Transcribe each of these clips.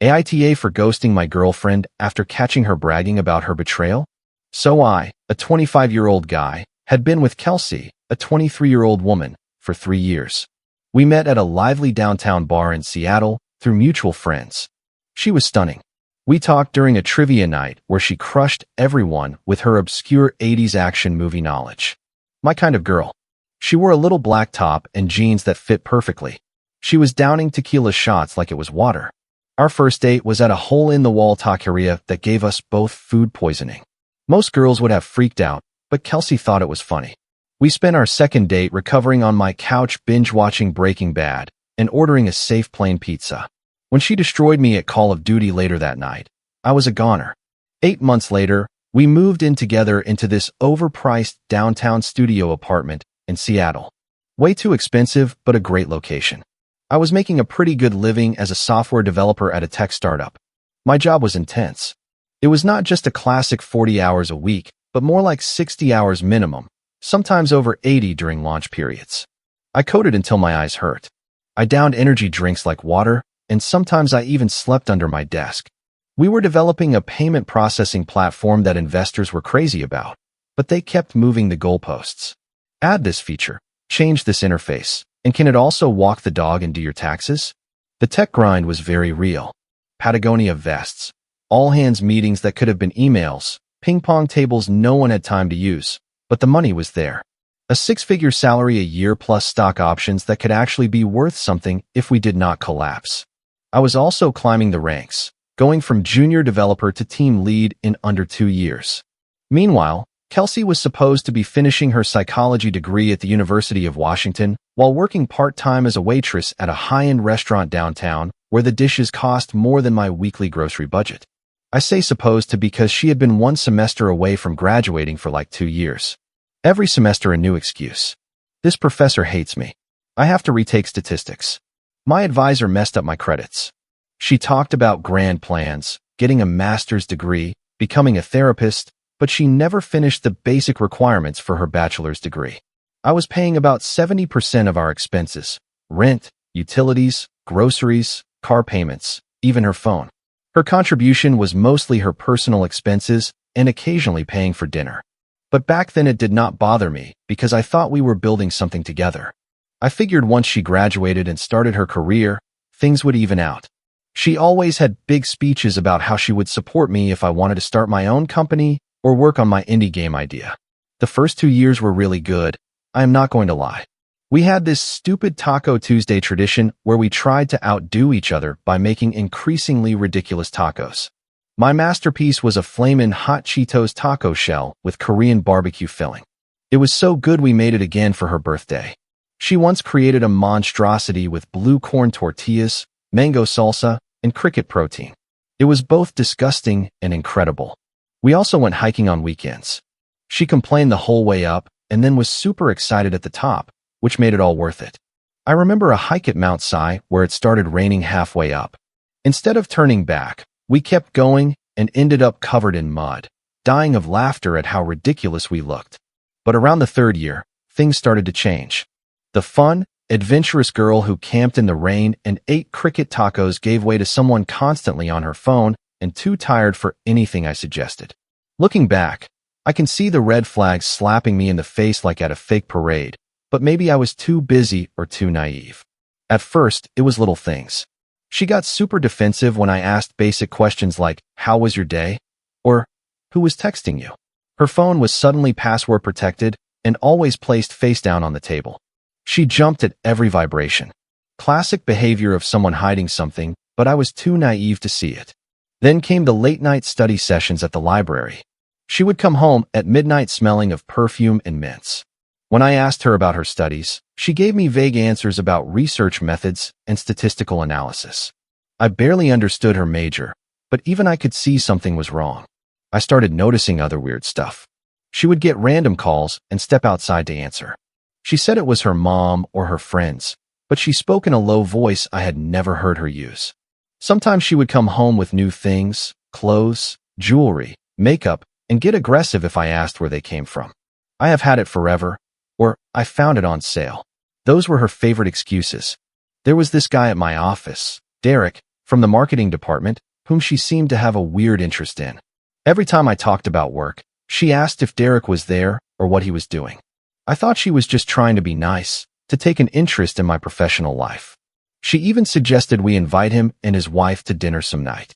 AITA for ghosting my girlfriend after catching her bragging about her betrayal? So I, a 25-year-old guy, had been with Kelsey, a 23-year-old woman, for 3 years. We met at a lively downtown bar in Seattle through mutual friends. She was stunning. We talked during a trivia night where she crushed everyone with her obscure 80s action movie knowledge. My kind of girl. She wore a little black top and jeans that fit perfectly. She was downing tequila shots like it was water. Our first date was at a hole-in-the-wall taqueria that gave us both food poisoning. Most girls would have freaked out, but Kelsey thought it was funny. We spent our second date recovering on my couch binge-watching Breaking Bad and ordering a safe plain pizza. When she destroyed me at Call of Duty later that night, I was a goner. 8 months later, we moved in together into this overpriced downtown studio apartment in Seattle. Way too expensive, but a great location. I was making a pretty good living as a software developer at a tech startup. My job was intense. It was not just a classic 40 hours a week, but more like 60 hours minimum, sometimes over 80 during launch periods. I coded until my eyes hurt. I downed energy drinks like water, and sometimes I even slept under my desk. We were developing a payment processing platform that investors were crazy about, but they kept moving the goalposts. Add this feature, change this interface, and can it also walk the dog and do your taxes? The tech grind was very real. Patagonia vests, all-hands meetings that could have been emails, ping-pong tables no one had time to use, but the money was there. A 6-figure salary a year plus stock options that could actually be worth something if we did not collapse. I was also climbing the ranks, going from junior developer to team lead in under 2 years. Meanwhile, Kelsey was supposed to be finishing her psychology degree at the University of Washington while working part-time as a waitress at a high-end restaurant downtown where the dishes cost more than my weekly grocery budget. I say supposed to because she had been 1 semester away from graduating for like 2 years. Every semester a new excuse. This professor hates me. I have to retake statistics. My advisor messed up my credits. She talked about grand plans, getting a master's degree, becoming a therapist, but she never finished the basic requirements for her bachelor's degree. I was paying about 70% of our expenses: rent, utilities, groceries, car payments, even her phone. Her contribution was mostly her personal expenses and occasionally paying for dinner. But back then it did not bother me because I thought we were building something together. I figured once she graduated and started her career, things would even out. She always had big speeches about how she would support me if I wanted to start my own company or work on my indie game idea. The first 2 years were really good. I am not going to lie. We had this stupid Taco Tuesday tradition where we tried to outdo each other by making increasingly ridiculous tacos. My masterpiece was a flamin' hot Cheetos taco shell with Korean barbecue filling. It was so good we made it again for her birthday. She once created a monstrosity with blue corn tortillas, mango salsa, and cricket protein. It was both disgusting and incredible. We also went hiking on weekends. She complained the whole way up and then was super excited at the top, which made it all worth it. I remember a hike at Mount Si where it started raining halfway up. Instead of turning back, we kept going and ended up covered in mud, dying of laughter at how ridiculous we looked. But around the 3rd year, things started to change. The fun, adventurous girl who camped in the rain and ate cricket tacos gave way to someone constantly on her phone and too tired for anything I suggested. Looking back, I can see the red flags slapping me in the face like at a fake parade, but maybe I was too busy or too naive. At first, it was little things. She got super defensive when I asked basic questions like, "How was your day?" or "Who was texting you?" Her phone was suddenly password protected and always placed face down on the table. She jumped at every vibration. Classic behavior of someone hiding something, but I was too naive to see it. Then came the late-night study sessions at the library. She would come home at midnight smelling of perfume and mints. When I asked her about her studies, she gave me vague answers about research methods and statistical analysis. I barely understood her major, but even I could see something was wrong. I started noticing other weird stuff. She would get random calls and step outside to answer. She said it was her mom or her friends, but she spoke in a low voice I had never heard her use. Sometimes she would come home with new things, clothes, jewelry, makeup, and get aggressive if I asked where they came from. "I have had it forever," or "I found it on sale." Those were her favorite excuses. There was this guy at my office, Derek, from the marketing department, whom she seemed to have a weird interest in. Every time I talked about work, she asked if Derek was there or what he was doing. I thought she was just trying to be nice, to take an interest in my professional life. She even suggested we invite him and his wife to dinner some night.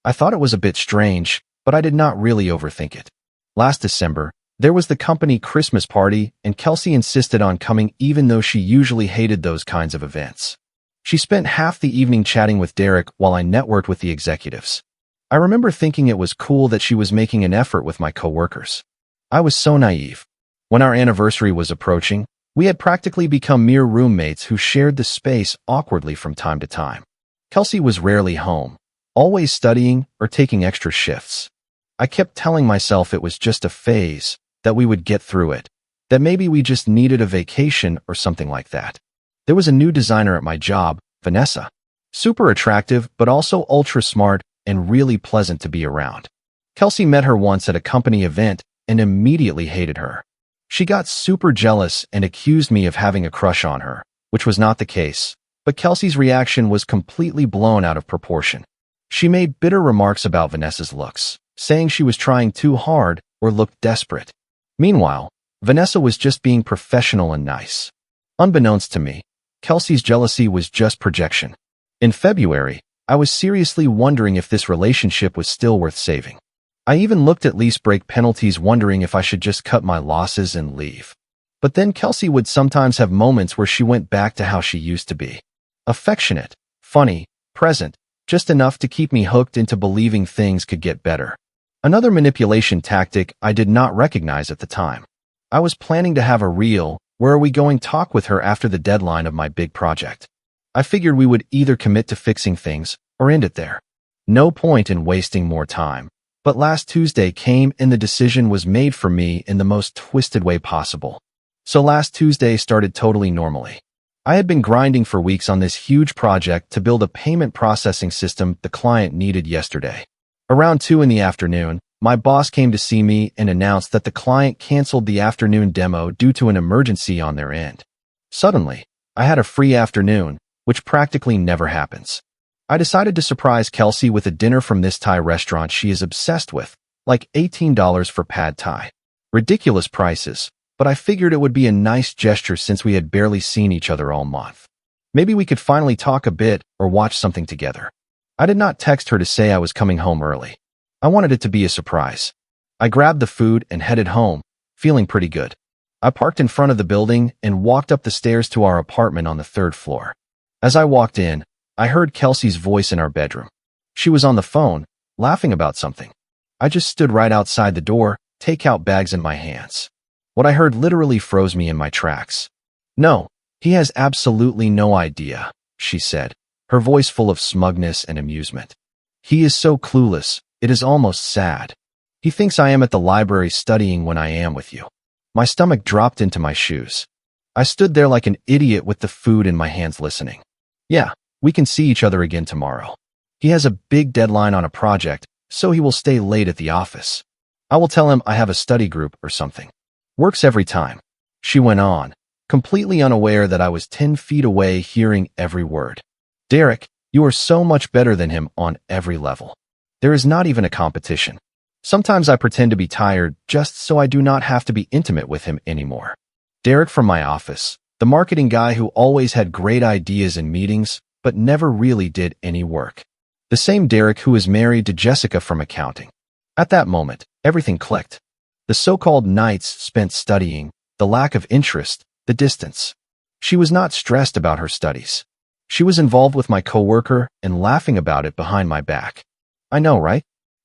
I thought it was a bit strange, but I did not really overthink it. Last December, there was the company Christmas party, and Kelsey insisted on coming even though she usually hated those kinds of events. She spent half the evening chatting with Derek while I networked with the executives. I remember thinking it was cool that she was making an effort with my coworkers. I was so naive. When our anniversary was approaching, we had practically become mere roommates who shared the space awkwardly from time to time. Kelsey was rarely home, always studying or taking extra shifts. I kept telling myself it was just a phase, that we would get through it, that maybe we just needed a vacation or something like that. There was a new designer at my job, Vanessa. Super attractive, but also ultra smart and really pleasant to be around. Kelsey met her once at a company event and immediately hated her. She got super jealous and accused me of having a crush on her, which was not the case, but Kelsey's reaction was completely blown out of proportion. She made bitter remarks about Vanessa's looks, saying she was trying too hard or looked desperate. Meanwhile, Vanessa was just being professional and nice. Unbeknownst to me, Kelsey's jealousy was just projection. In February, I was seriously wondering if this relationship was still worth saving. I even looked at lease break penalties, wondering if I should just cut my losses and leave. But then Kelsey would sometimes have moments where she went back to how she used to be. Affectionate, funny, present, just enough to keep me hooked into believing things could get better. Another manipulation tactic I did not recognize at the time. I was planning to have a real, where are we going talk with her after the deadline of my big project. I figured we would either commit to fixing things or end it there. No point in wasting more time. But last Tuesday came and the decision was made for me in the most twisted way possible. So last Tuesday started totally normally. I had been grinding for weeks on this huge project to build a payment processing system the client needed yesterday. Around 2 in the afternoon, my boss came to see me and announced that the client canceled the afternoon demo due to an emergency on their end. Suddenly, I had a free afternoon, which practically never happens. I decided to surprise Kelsey with a dinner from this Thai restaurant she is obsessed with, like $18 for pad Thai. Ridiculous prices, but I figured it would be a nice gesture since we had barely seen each other all month. Maybe we could finally talk a bit or watch something together. I did not text her to say I was coming home early. I wanted it to be a surprise. I grabbed the food and headed home, feeling pretty good. I parked in front of the building and walked up the stairs to our apartment on the 3rd floor. As I walked in, I heard Kelsey's voice in our bedroom. She was on the phone, laughing about something. I just stood right outside the door, takeout bags in my hands. What I heard literally froze me in my tracks. "No, he has absolutely no idea," she said, her voice full of smugness and amusement. "He is so clueless, it is almost sad. He thinks I am at the library studying when I am with you." My stomach dropped into my shoes. I stood there like an idiot with the food in my hands listening. "Yeah, we can see each other again tomorrow. He has a big deadline on a project, so he will stay late at the office. I will tell him I have a study group or something. Works every time," she went on, completely unaware that I was 10 feet away hearing every word. "Derek, you are so much better than him on every level. There is not even a competition. Sometimes I pretend to be tired just so I do not have to be intimate with him anymore." Derek from my office, the marketing guy who always had great ideas in meetings, but never really did any work. The same Derek who is married to Jessica from accounting. At that moment, everything clicked. The so-called nights spent studying, the lack of interest, the distance. She was not stressed about her studies. She was involved with my coworker and laughing about it behind my back. I know, right?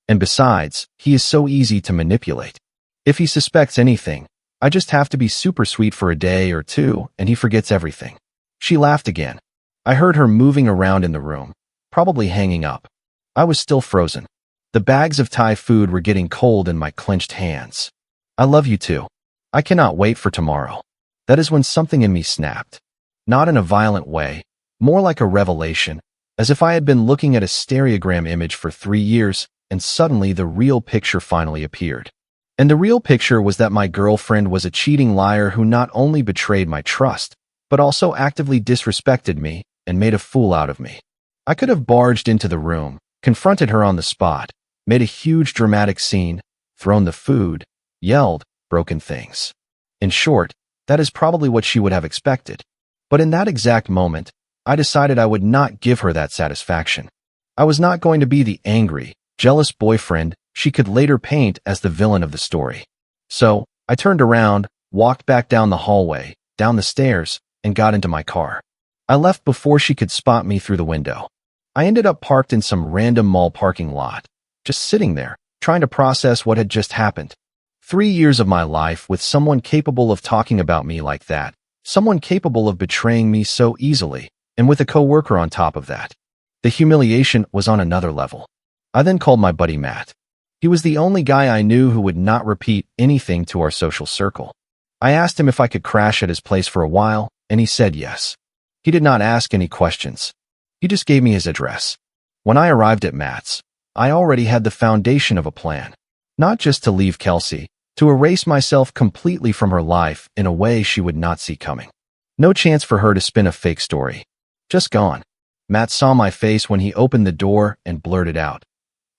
And besides, he is so easy to manipulate. If he suspects anything, I just have to be super sweet for a day or two and he forgets everything. She laughed again. I heard her moving around in the room, probably hanging up. I was still frozen. The bags of Thai food were getting cold in my clenched hands. "I love you too. I cannot wait for tomorrow." That is when something in me snapped. Not in a violent way, more like a revelation, as if I had been looking at a stereogram image for 3 years and suddenly the real picture finally appeared. And the real picture was that my girlfriend was a cheating liar who not only betrayed my trust, but also actively disrespected me and made a fool out of me. I could have barged into the room, confronted her on the spot, made a huge dramatic scene, thrown the food, yelled, broken things. In short, that is probably what she would have expected. But in that exact moment, I decided I would not give her that satisfaction. I was not going to be the angry, jealous boyfriend she could later paint as the villain of the story. So, I turned around, walked back down the hallway, down the stairs, and got into my car. I left before she could spot me through the window. I ended up parked in some random mall parking lot, just sitting there, trying to process what had just happened. 3 years of my life with someone capable of talking about me like that, someone capable of betraying me so easily, and with a coworker on top of that. The humiliation was on another level. I then called my buddy Matt. He was the only guy I knew who would not repeat anything to our social circle. I asked him if I could crash at his place for a while, and he said yes. He did not ask any questions. He just gave me his address. When I arrived at Matt's, I already had the foundation of a plan. Not just to leave Kelsey, to erase myself completely from her life in a way she would not see coming. No chance for her to spin a fake story. Just gone. Matt saw my face when he opened the door and blurted out,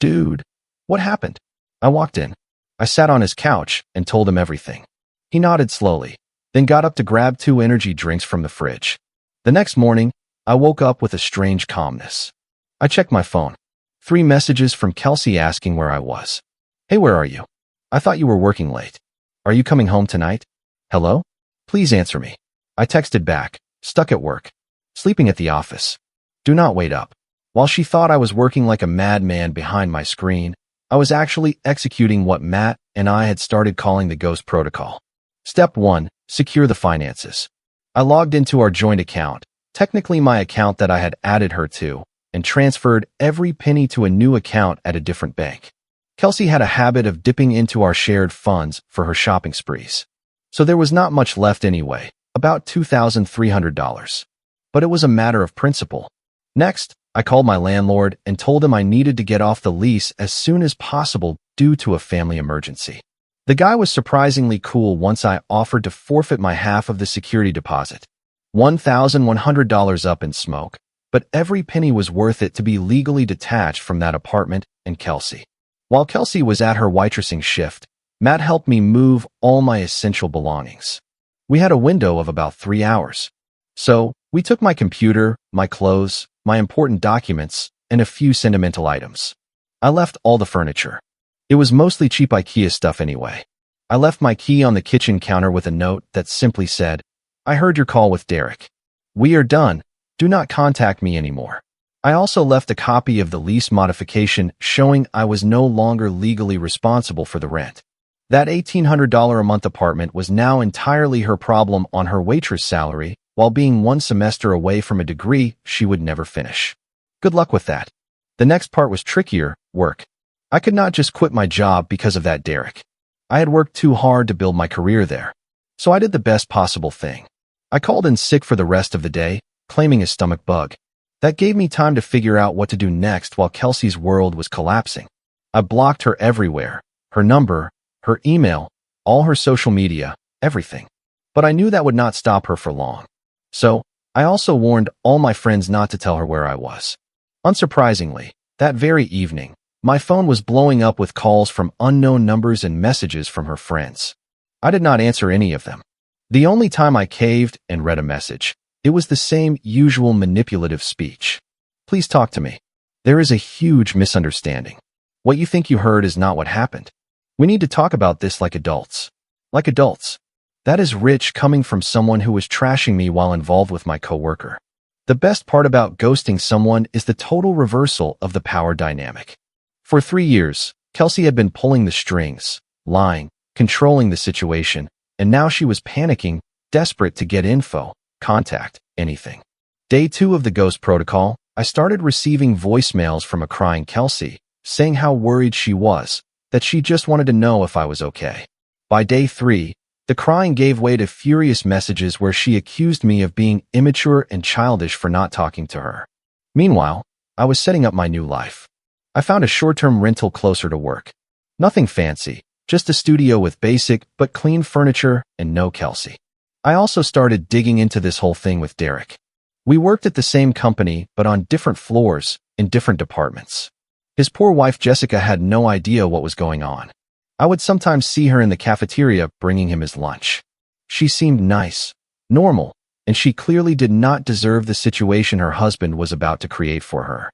"Dude, what happened?" I walked in. I sat on his couch and told him everything. He nodded slowly, then got up to grab 2 energy drinks from the fridge. The next morning, I woke up with a strange calmness. I checked my phone. 3 messages from Kelsey asking where I was. "Hey, where are you? I thought you were working late. Are you coming home tonight? Hello? Please answer me." I texted back, "Stuck at work. Sleeping at the office. Do not wait up." While she thought I was working like a madman behind my screen, I was actually executing what Matt and I had started calling the Ghost Protocol. Step 1. Secure the finances. I logged into our joint account, technically my account that I had added her to, and transferred every penny to a new account at a different bank. Kelsey had a habit of dipping into our shared funds for her shopping sprees. So there was not much left anyway, about $2,300. But it was a matter of principle. Next, I called my landlord and told him I needed to get off the lease as soon as possible due to a family emergency. The guy was surprisingly cool once I offered to forfeit my half of the security deposit. $1,100 up in smoke, but every penny was worth it to be legally detached from that apartment and Kelsey. While Kelsey was at her waitressing shift, Matt helped me move all my essential belongings. We had a window of about 3 hours. So, we took my computer, my clothes, my important documents, and a few sentimental items. I left all the furniture. It was mostly cheap IKEA stuff anyway. I left my key on the kitchen counter with a note that simply said, "I heard your call with Derek. We are done. Do not contact me anymore." I also left a copy of the lease modification showing I was no longer legally responsible for the rent. That $1,800 a month apartment was now entirely her problem on her waitress salary, while being 1 semester away from a degree she would never finish. Good luck with that. The next part was trickier: work. I could not just quit my job because of that Derek. I had worked too hard to build my career there. So I did the best possible thing. I called in sick for the rest of the day, claiming a stomach bug. That gave me time to figure out what to do next while Kelsey's world was collapsing. I blocked her everywhere: her number, her email, all her social media, everything. But I knew that would not stop her for long. So, I also warned all my friends not to tell her where I was. Unsurprisingly, that very evening, my phone was blowing up with calls from unknown numbers and messages from her friends. I did not answer any of them. The only time I caved and read a message, it was the same usual manipulative speech. "Please talk to me. There is a huge misunderstanding. What you think you heard is not what happened. We need to talk about this like adults." Like adults. That is rich coming from someone who was trashing me while involved with my coworker. The best part about ghosting someone is the total reversal of the power dynamic. For 3 years, Kelsey had been pulling the strings, lying, controlling the situation, and now she was panicking, desperate to get info, contact, anything. Day 2 of the Ghost Protocol, I started receiving voicemails from a crying Kelsey, saying how worried she was, that she just wanted to know if I was okay. By day 3, the crying gave way to furious messages where she accused me of being immature and childish for not talking to her. Meanwhile, I was setting up my new life. I found a short-term rental closer to work. Nothing fancy, just a studio with basic but clean furniture and no Kelsey. I also started digging into this whole thing with Derek. We worked at the same company, but on different floors, in different departments. His poor wife Jessica had no idea what was going on. I would sometimes see her in the cafeteria bringing him his lunch. She seemed nice, normal, and she clearly did not deserve the situation her husband was about to create for her.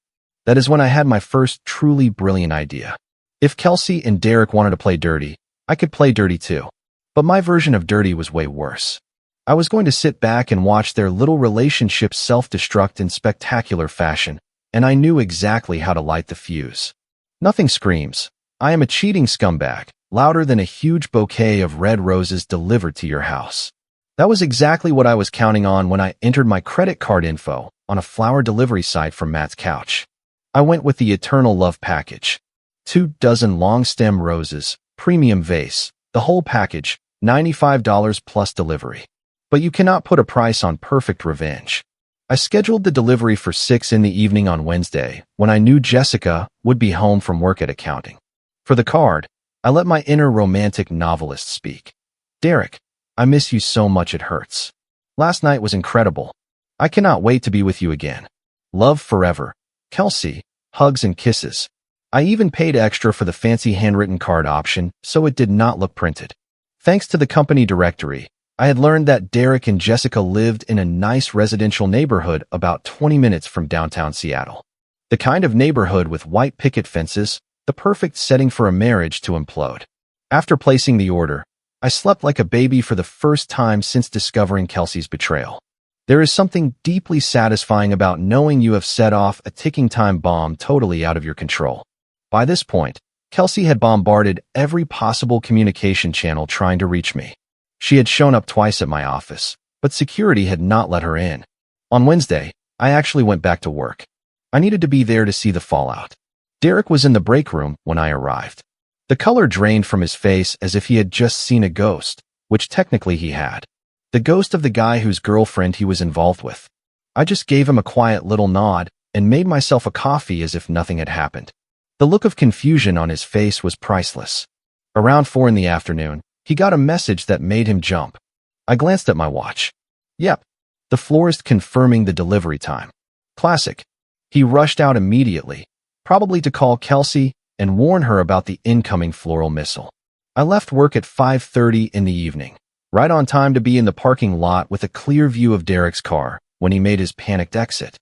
That is when I had my first truly brilliant idea. If Kelsey and Derek wanted to play dirty, I could play dirty too. But my version of dirty was way worse. I was going to sit back and watch their little relationship self-destruct in spectacular fashion, and I knew exactly how to light the fuse. Nothing screams, "I am a cheating scumbag," louder than a huge bouquet of red roses delivered to your house. That was exactly what I was counting on when I entered my credit card info on a flower delivery site from Matt's couch. I went with the Eternal Love package. 2 dozen long-stem roses, premium vase, the whole package, $95 plus delivery. But you cannot put a price on perfect revenge. I scheduled the delivery for 6 in the evening on Wednesday, when I knew Jessica would be home from work at accounting. For the card, I let my inner romantic novelist speak. "Derek, I miss you so much it hurts. Last night was incredible. I cannot wait to be with you again. Love forever. Kelsey," hugs and kisses. I even paid extra for the fancy handwritten card option, so it did not look printed. Thanks to the company directory, I had learned that Derek and Jessica lived in a nice residential neighborhood about 20 minutes from downtown Seattle. The kind of neighborhood with white picket fences, the perfect setting for a marriage to implode. After placing the order, I slept like a baby for the first time since discovering Kelsey's betrayal. There is something deeply satisfying about knowing you have set off a ticking time bomb totally out of your control. By this point, Kelsey had bombarded every possible communication channel trying to reach me. She had shown up twice at my office, but security had not let her in. On Wednesday, I actually went back to work. I needed to be there to see the fallout. Derek was in the break room when I arrived. The color drained from his face as if he had just seen a ghost, which technically he had. The ghost of the guy whose girlfriend he was involved with. I just gave him a quiet little nod and made myself a coffee as if nothing had happened. The look of confusion on his face was priceless. Around 4 in the afternoon, he got a message that made him jump. I glanced at my watch. Yep, the florist confirming the delivery time. Classic. He rushed out immediately, probably to call Kelsey and warn her about the incoming floral missile. I left work at 5:30 in the evening, right on time to be in the parking lot with a clear view of Derek's car when he made his panicked exit.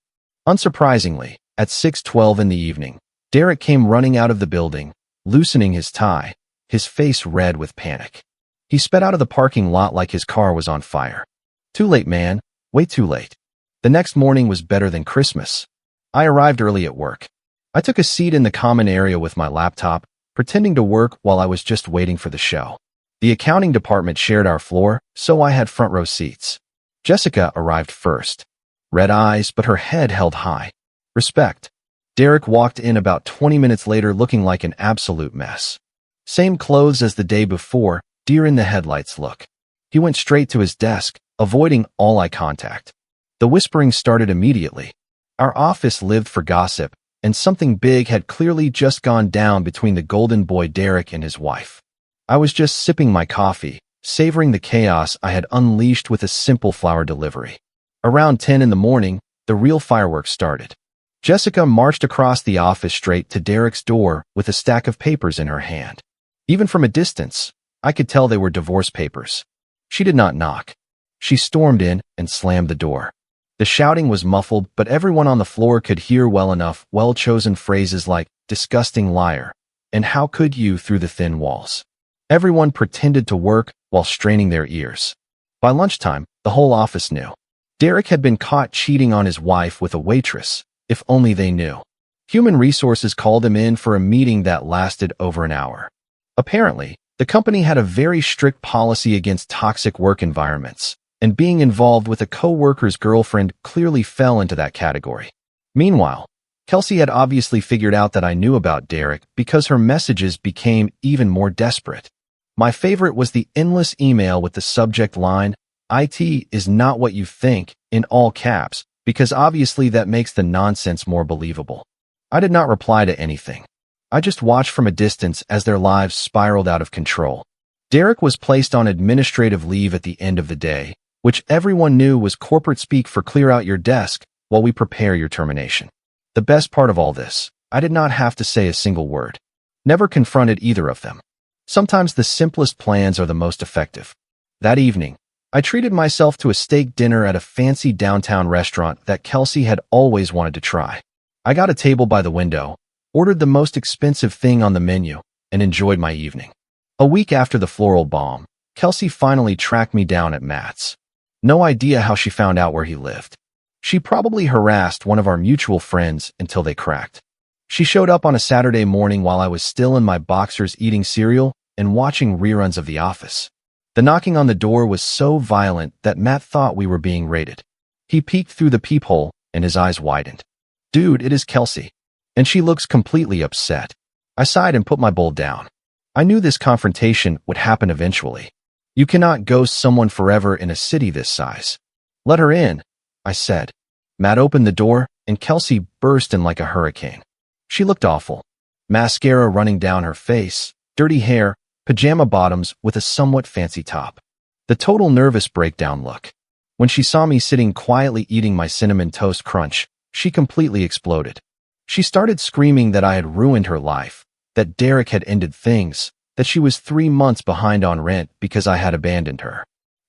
Unsurprisingly, at 6:12 in the evening, Derek came running out of the building, loosening his tie, his face red with panic. He sped out of the parking lot like his car was on fire. Too late, man. Way too late. The next morning was better than Christmas. I arrived early at work. I took a seat in the common area with my laptop, pretending to work while I was just waiting for the show. The accounting department shared our floor, so I had front row seats. Jessica arrived first. Red eyes, but her head held high. Respect. Derek walked in about 20 minutes later looking like an absolute mess. Same clothes as the day before, deer in the headlights look. He went straight to his desk, avoiding all eye contact. The whispering started immediately. Our office lived for gossip, and something big had clearly just gone down between the golden boy Derek and his wife. I was just sipping my coffee, savoring the chaos I had unleashed with a simple flower delivery. Around 10 in the morning, the real fireworks started. Jessica marched across the office straight to Derek's door with a stack of papers in her hand. Even from a distance, I could tell they were divorce papers. She did not knock. She stormed in and slammed the door. The shouting was muffled, but everyone on the floor could hear well enough well-chosen phrases like, "disgusting liar," and "how could you" through the thin walls. Everyone pretended to work while straining their ears. By lunchtime, the whole office knew. Derek had been caught cheating on his wife with a waitress, if only they knew. Human Resources called him in for a meeting that lasted over an hour. Apparently, the company had a very strict policy against toxic work environments, and being involved with a co-worker's girlfriend clearly fell into that category. Meanwhile, Kelsey had obviously figured out that I knew about Derek because her messages became even more desperate. My favorite was the endless email with the subject line, "IT is not what you think," in all caps, because obviously that makes the nonsense more believable. I did not reply to anything. I just watched from a distance as their lives spiraled out of control. Derek was placed on administrative leave at the end of the day, which everyone knew was corporate speak for clear out your desk while we prepare your termination. The best part of all this, I did not have to say a single word. Never confronted either of them. Sometimes the simplest plans are the most effective. That evening, I treated myself to a steak dinner at a fancy downtown restaurant that Kelsey had always wanted to try. I got a table by the window, ordered the most expensive thing on the menu, and enjoyed my evening. A week after the floral bomb, Kelsey finally tracked me down at Matt's. No idea how she found out where he lived. She probably harassed one of our mutual friends until they cracked. She showed up on a Saturday morning while I was still in my boxers eating cereal and watching reruns of The Office. The knocking on the door was so violent that Matt thought we were being raided. He peeked through the peephole and his eyes widened. "Dude, it is Kelsey. And she looks completely upset." I sighed and put my bowl down. I knew this confrontation would happen eventually. You cannot ghost someone forever in a city this size. "Let her in," I said. Matt opened the door, and Kelsey burst in like a hurricane. She looked awful. Mascara running down her face, dirty hair, pajama bottoms with a somewhat fancy top. The total nervous breakdown look. When she saw me sitting quietly eating my cinnamon toast crunch, she completely exploded. She started screaming that I had ruined her life, that Derek had ended things, that she was 3 months behind on rent because I had abandoned her.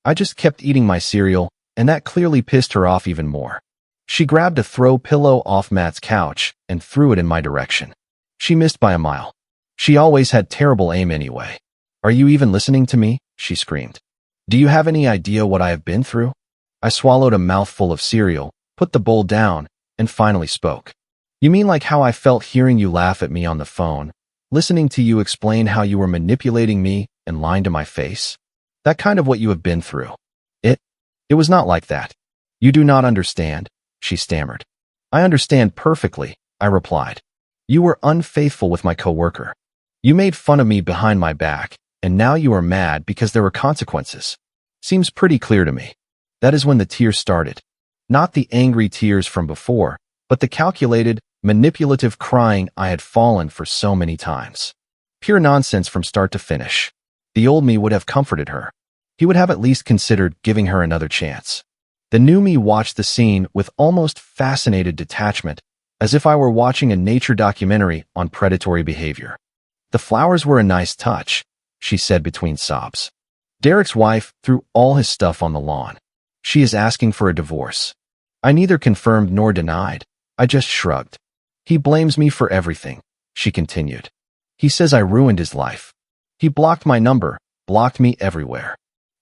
I just kept eating my cereal, and that clearly pissed her off even more. She grabbed a throw pillow off Matt's couch and threw it in my direction. She missed by a mile. She always had terrible aim anyway. "Are you even listening to me?" she screamed. "Do you have any idea what I have been through?" I swallowed a mouthful of cereal, put the bowl down, and finally spoke. "You mean like how I felt hearing you laugh at me on the phone, listening to you explain how you were manipulating me and lying to my face? That kind of what you have been through." It was not like that. "You do not understand," she stammered. "I understand perfectly," I replied. "You were unfaithful with my coworker. You made fun of me behind my back, and now you are mad because there were consequences. Seems pretty clear to me." That is when the tears started. Not the angry tears from before, but the calculated, manipulative crying I had fallen for so many times. Pure nonsense from start to finish. The old me would have comforted her. He would have at least considered giving her another chance. The new me watched the scene with almost fascinated detachment, as if I were watching a nature documentary on predatory behavior. "The flowers were a nice touch," she said between sobs. "Derek's wife threw all his stuff on the lawn. She is asking for a divorce." I neither confirmed nor denied. I just shrugged. "He blames me for everything," she continued. "He says I ruined his life. He blocked my number, blocked me everywhere."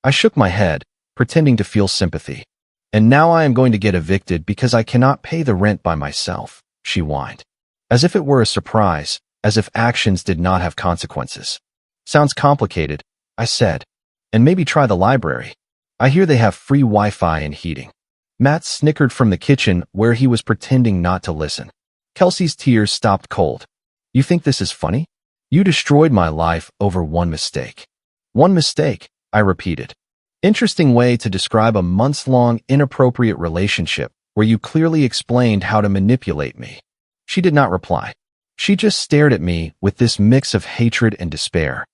I shook my head, pretending to feel sympathy. "And now I am going to get evicted because I cannot pay the rent by myself," she whined. As if it were a surprise, as if actions did not have consequences. "Sounds complicated," I said. "And maybe try the library. I hear they have free Wi-Fi and heating." Matt snickered from the kitchen where he was pretending not to listen. Kelsey's tears stopped cold. "You think this is funny? You destroyed my life over one mistake." "One mistake," I repeated. Interesting way to describe a months-long inappropriate relationship where you clearly explained how to manipulate me. She did not reply. She just stared at me with this mix of hatred and despair.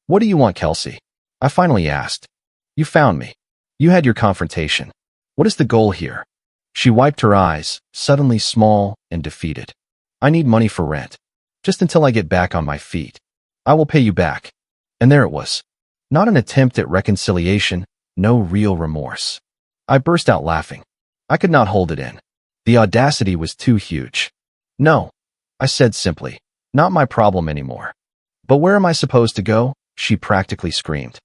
"What do you want, Kelsey?" I finally asked. "You found me. You had your confrontation. What is the goal here?" She wiped her eyes, suddenly small and defeated. "I need money for rent. Just until I get back on my feet. I will pay you back." And there it was. Not an attempt at reconciliation, no real remorse. I burst out laughing. I could not hold it in. The audacity was too huge. "No," I said simply. "Not my problem anymore." "But where am I supposed to go?" she practically screamed.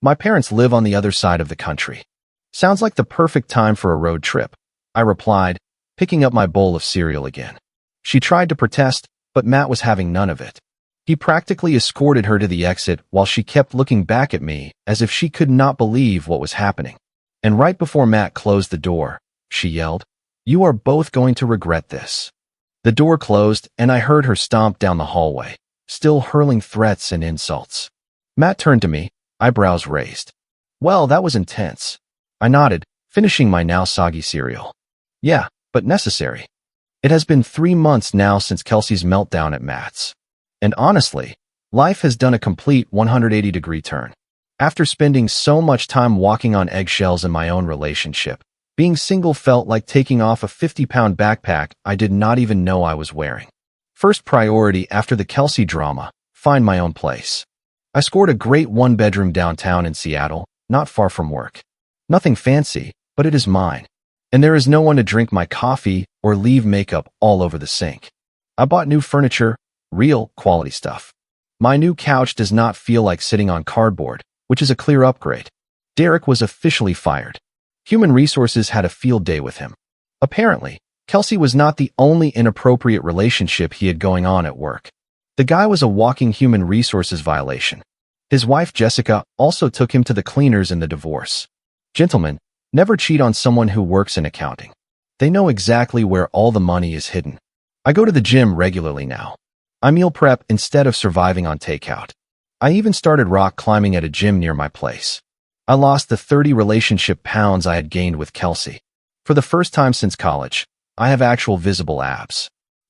"My parents live on the other side of the country." "Sounds like the perfect time for a road trip," I replied, picking up my bowl of cereal again. She tried to protest, but Matt was having none of it. He practically escorted her to the exit while she kept looking back at me as if she could not believe what was happening. And right before Matt closed the door, she yelled, "You are both going to regret this." The door closed, and I heard her stomp down the hallway, still hurling threats and insults. Matt turned to me, eyebrows raised. "Well, that was intense." I nodded, finishing my now soggy cereal. "Yeah, but necessary." It has been 3 months now since Kelsey's meltdown at Matt's. And honestly, life has done a complete 180-degree turn. After spending so much time walking on eggshells in my own relationship, being single felt like taking off a 50-pound backpack I did not even know I was wearing. First priority after the Kelsey drama, find my own place. I scored a great one-bedroom downtown in Seattle, not far from work. Nothing fancy, but it is mine. And there is no one to drink my coffee or leave makeup all over the sink. I bought new furniture, real quality stuff. My new couch does not feel like sitting on cardboard, which is a clear upgrade. Derek was officially fired. Human Resources had a field day with him. Apparently, Kelsey was not the only inappropriate relationship he had going on at work. The guy was a walking Human Resources violation. His wife Jessica also took him to the cleaners in the divorce. Gentlemen, never cheat on someone who works in accounting. They know exactly where all the money is hidden. I go to the gym regularly now. I meal prep instead of surviving on takeout. I even started rock climbing at a gym near my place. I lost the 30 relationship pounds I had gained with Kelsey. For the first time since college, I have actual visible abs.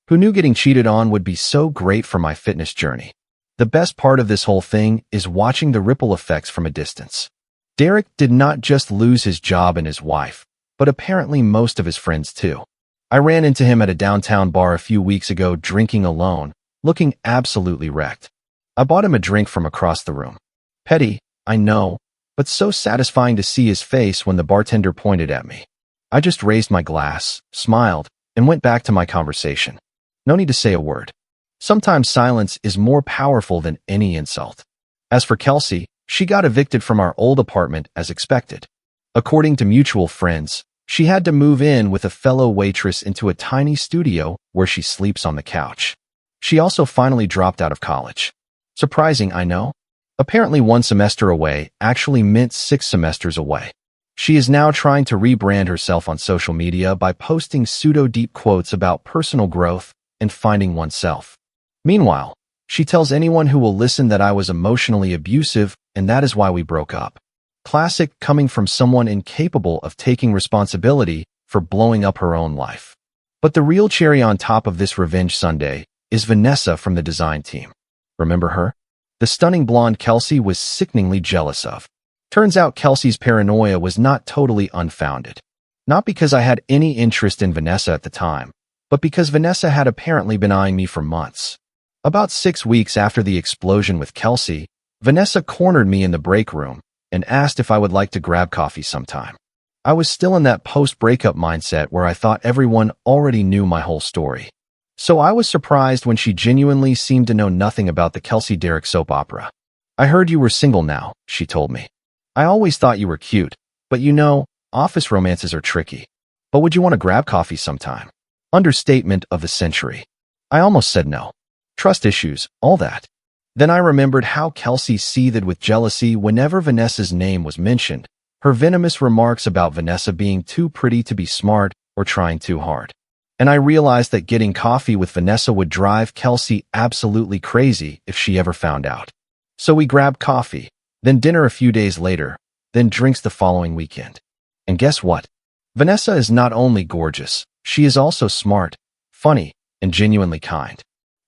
Who knew getting cheated on would be so great for my fitness journey? The best part of this whole thing is watching the ripple effects from a distance. Derek did not just lose his job and his wife, but apparently most of his friends too. I ran into him at a downtown bar a few weeks ago drinking alone, looking absolutely wrecked. I bought him a drink from across the room. Petty, I know, but so satisfying to see his face when the bartender pointed at me. I just raised my glass, smiled, and went back to my conversation. No need to say a word. Sometimes silence is more powerful than any insult. As for Kelsey, she got evicted from our old apartment as expected. According to mutual friends, she had to move in with a fellow waitress into a tiny studio where she sleeps on the couch. She also finally dropped out of college. Surprising, I know. Apparently 1 semester away actually meant 6 semesters away. She is now trying to rebrand herself on social media by posting pseudo-deep quotes about personal growth and finding oneself. Meanwhile, she tells anyone who will listen that I was emotionally abusive and that is why we broke up. Classic coming from someone incapable of taking responsibility for blowing up her own life. But the real cherry on top of this revenge Sunday is Vanessa from the design team. Remember her? The stunning blonde Kelsey was sickeningly jealous of. Turns out Kelsey's paranoia was not totally unfounded. Not because I had any interest in Vanessa at the time, but because Vanessa had apparently been eyeing me for months. About 6 weeks after the explosion with Kelsey, Vanessa cornered me in the break room and asked if I would like to grab coffee sometime. I was still in that post-breakup mindset where I thought everyone already knew my whole story. So I was surprised when she genuinely seemed to know nothing about the Kelsey Derek soap opera. I heard you were single now, she told me. I always thought you were cute, but you know, office romances are tricky. But would you want to grab coffee sometime? Understatement of the century. I almost said no. Trust issues, all that. Then I remembered how Kelsey seethed with jealousy whenever Vanessa's name was mentioned, her venomous remarks about Vanessa being too pretty to be smart or trying too hard. And I realized that getting coffee with Vanessa would drive Kelsey absolutely crazy if she ever found out. So we grabbed coffee, then dinner a few days later, then drinks the following weekend. And guess what? Vanessa is not only gorgeous, she is also smart, funny, and genuinely kind.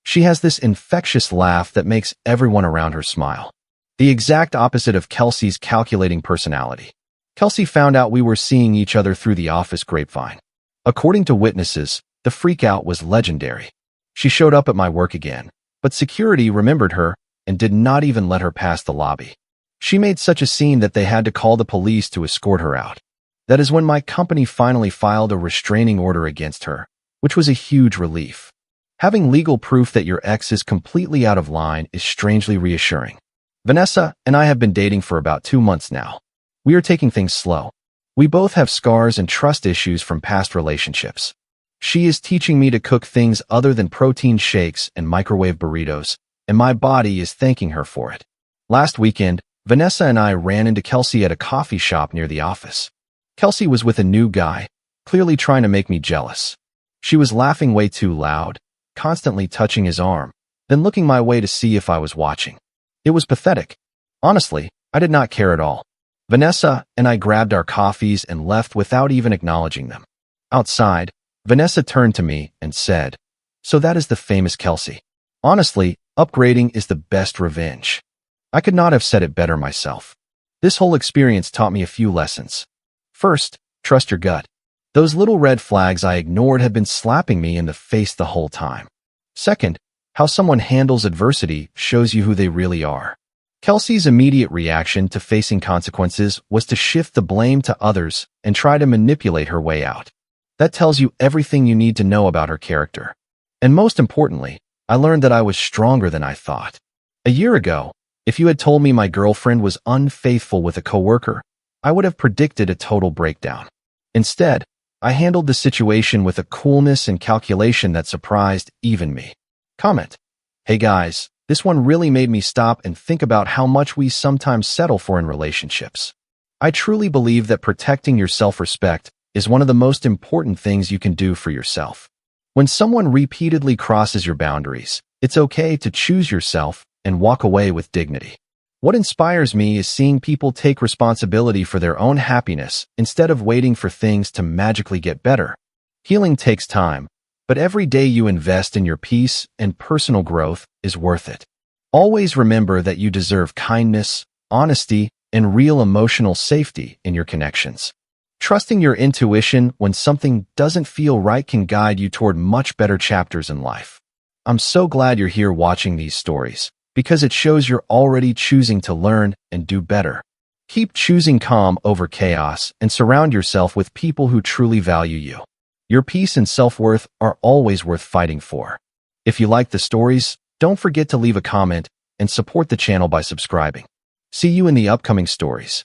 She has this infectious laugh that makes everyone around her smile. The exact opposite of Kelsey's calculating personality. Kelsey found out we were seeing each other through the office grapevine. According to witnesses, the freakout was legendary. She showed up at my work again, but security remembered her and did not even let her pass the lobby. She made such a scene that they had to call the police to escort her out. That is when my company finally filed a restraining order against her, which was a huge relief. Having legal proof that your ex is completely out of line is strangely reassuring. Vanessa and I have been dating for about 2 months now. We are taking things slow. We both have scars and trust issues from past relationships. She is teaching me to cook things other than protein shakes and microwave burritos, and my body is thanking her for it. Last weekend, Vanessa and I ran into Kelsey at a coffee shop near the office. Kelsey was with a new guy, clearly trying to make me jealous. She was laughing way too loud, constantly touching his arm, then looking my way to see if I was watching. It was pathetic. Honestly, I did not care at all. Vanessa and I grabbed our coffees and left without even acknowledging them. Outside, Vanessa turned to me and said, "So that is the famous Kelsey. Honestly, upgrading is the best revenge." I could not have said it better myself. This whole experience taught me a few lessons. First, trust your gut. Those little red flags I ignored had been slapping me in the face the whole time. Second, how someone handles adversity shows you who they really are. Kelsey's immediate reaction to facing consequences was to shift the blame to others and try to manipulate her way out. That tells you everything you need to know about her character. And most importantly, I learned that I was stronger than I thought. A year ago, if you had told me my girlfriend was unfaithful with a coworker, I would have predicted a total breakdown. Instead, I handled the situation with a coolness and calculation that surprised even me. Comment: hey guys, this one really made me stop and think about how much we sometimes settle for in relationships. I truly believe that protecting your self-respect is one of the most important things you can do for yourself. When someone repeatedly crosses your boundaries, it's okay to choose yourself and walk away with dignity. What inspires me is seeing people take responsibility for their own happiness instead of waiting for things to magically get better. Healing takes time, but every day you invest in your peace and personal growth is worth it. Always remember that you deserve kindness, honesty, and real emotional safety in your connections. Trusting your intuition when something doesn't feel right can guide you toward much better chapters in life. I'm so glad you're here watching these stories, because it shows you're already choosing to learn and do better. Keep choosing calm over chaos and surround yourself with people who truly value you. Your peace and self-worth are always worth fighting for. If you like the stories, don't forget to leave a comment and support the channel by subscribing. See you in the upcoming stories.